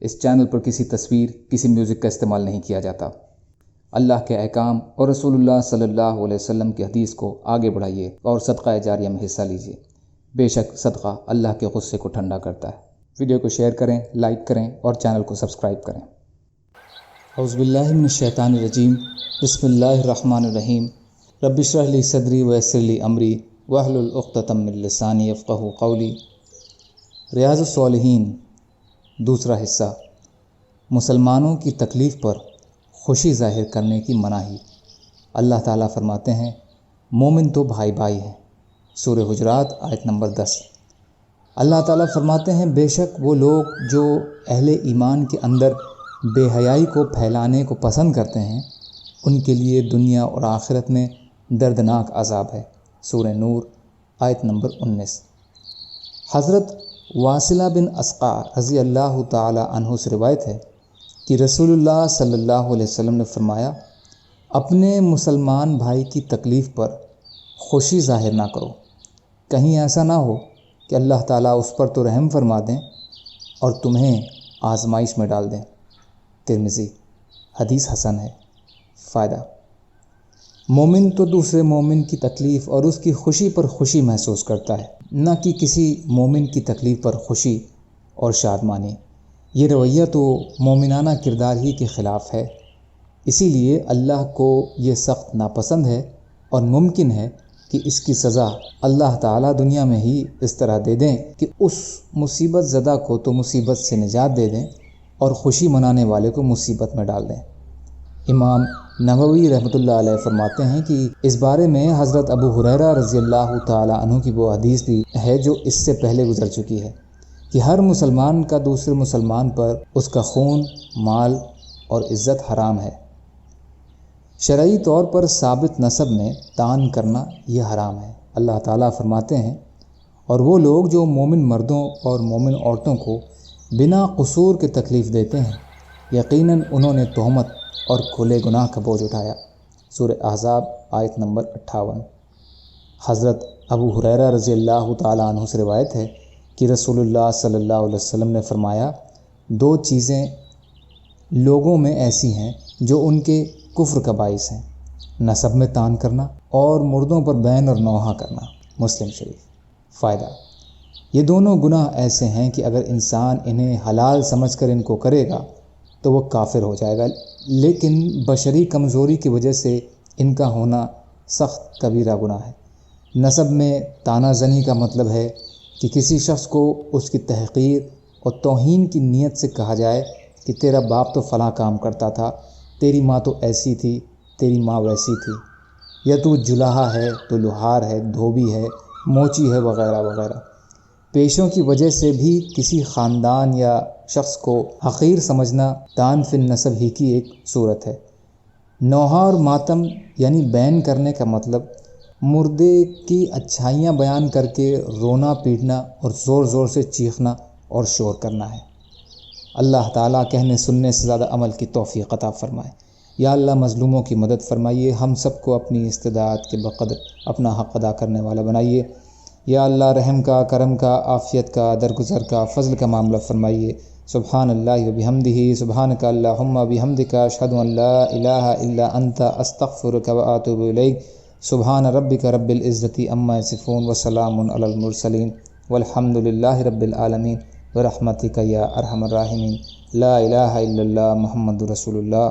اس channel پر کسی تصویر، کسی میوزک کا استعمال نہیں کیا جاتا۔ اللہ کے احکام اور رسول اللہ صلی اللہ علیہ وسلم کی حدیث کو آگے بڑھائیے اور صدقہ جاریہ میں حصہ لیجیے۔ بے شک صدقہ اللہ کے غصے کو ٹھنڈا کرتا ہے۔ ویڈیو کو شیئر کریں، لائک کریں اور چینل کو سبسکرائب کریں۔ اعوذ باللہ من الشیطان الرجیم، بسم اللہ الرحمن الرحیم۔ رب اشرح لی صدری ویسر لی امری واحلل عقدۃ من لسانی یفقہوا قولی۔ ریاض الصالحین دوسرا حصہ، مسلمانوں کی تکلیف پر خوشی ظاہر کرنے کی مناہی۔ اللہ تعالیٰ فرماتے ہیں مومن تو بھائی بھائی ہیں۔ سورہ حجرات آیت نمبر 10۔ اللہ تعالیٰ فرماتے ہیں بے شک وہ لوگ جو اہل ایمان کے اندر بے حیائی کو پھیلانے کو پسند کرتے ہیں، ان کے لیے دنیا اور آخرت میں دردناک عذاب ہے۔ سورہ نور آیت نمبر 19۔ حضرت واصلہ بن اسقع رضی اللہ تعالی عنہ سے روایت ہے کہ رسول اللہ صلی اللہ علیہ وسلم نے فرمایا، اپنے مسلمان بھائی کی تکلیف پر خوشی ظاہر نہ کرو، کہیں ایسا نہ ہو کہ اللہ تعالیٰ اس پر تو رحم فرما دیں اور تمہیں آزمائش میں ڈال دیں۔ ترمذی، حدیث حسن ہے۔ فائدہ: مومن تو دوسرے مومن کی تکلیف اور اس کی خوشی پر خوشی محسوس کرتا ہے، نہ کہ کسی مومن کی تکلیف پر خوشی اور شادمانی۔ یہ رویہ تو مومنانہ کردار ہی کے خلاف ہے، اسی لیے اللہ کو یہ سخت ناپسند ہے اور ممکن ہے کہ اس کی سزا اللہ تعالیٰ دنیا میں ہی اس طرح دے دیں کہ اس مصیبت زدہ کو تو مصیبت سے نجات دے دیں اور خوشی منانے والے کو مصیبت میں ڈال دیں۔ امام نووی رحمۃ اللہ علیہ فرماتے ہیں کہ اس بارے میں حضرت ابو ہریرہ رضی اللہ تعالی عنہ کی وہ حدیث بھی ہے جو اس سے پہلے گزر چکی ہے کہ ہر مسلمان کا دوسرے مسلمان پر اس کا خون، مال اور عزت حرام ہے۔ شرعی طور پر ثابت نسب میں طعن کرنا یہ حرام ہے۔ اللہ تعالیٰ فرماتے ہیں اور وہ لوگ جو مومن مردوں اور مومن عورتوں کو بنا قصور کے تکلیف دیتے ہیں، یقیناً انہوں نے تہمت اور کھلے گناہ کا بوجھ اٹھایا۔ سورہ احزاب آیت نمبر 58۔ حضرت ابو ہریرہ رضی اللہ تعالی عنہ سے روایت ہے کہ رسول اللہ صلی اللہ علیہ وسلم نے فرمایا، دو چیزیں لوگوں میں ایسی ہیں جو ان کے کفر کا باعث ہیں، نسب میں طعن کرنا اور مردوں پر بین اور نوحہ کرنا۔ مسلم شریف۔ فائدہ: یہ دونوں گناہ ایسے ہیں کہ اگر انسان انہیں حلال سمجھ کر ان کو کرے گا تو وہ کافر ہو جائے گا، لیکن بشری کمزوری کی وجہ سے ان کا ہونا سخت کبیرہ گناہ ہے۔ نسب میں طعنہ زنی کا مطلب ہے کہ کسی شخص کو اس کی تحقیر اور توہین کی نیت سے کہا جائے کہ تیرا باپ تو فلاں کام کرتا تھا، تیری ماں تو ایسی تھی، تیری ماں ویسی تھی، یا تو جلاہا ہے، تو لوہار ہے، دھوبی ہے، موچی ہے، وغیرہ وغیرہ۔ پیشوں کی وجہ سے بھی کسی خاندان یا شخص کو حقیر سمجھنا طعن فی النسب ہی کی ایک صورت ہے۔ نوحہ اور ماتم یعنی بین کرنے کا مطلب مردے کی اچھائیاں بیان کر کے رونا پیٹنا اور زور زور سے چیخنا اور شور کرنا ہے۔ اللہ تعالیٰ کہنے سننے سے زیادہ عمل کی توفیق عطا فرمائے۔ یا اللہ مظلوموں کی مدد فرمائیے، ہم سب کو اپنی استطاعت کے بقدر اپنا حق ادا کرنے والا بنائیے۔ یا اللہ رحم کا، کرم کا، عافیت کا، درگزر کا، فضل کا معاملہ فرمائیے۔ سبحان اللہ و بحمدہ، سبحانک اللہم و بحمدک، اشہد ان لا الہ الا انت، استغفرک و اتوب الیک۔ سبحان ربک رب العزۃ عما یصفون وسلام علی المرسلین والحمد للہ رب العالمین برحمتک یا ارحم الراحمین۔ لا الہ الا اللہ محمد رسول اللہ۔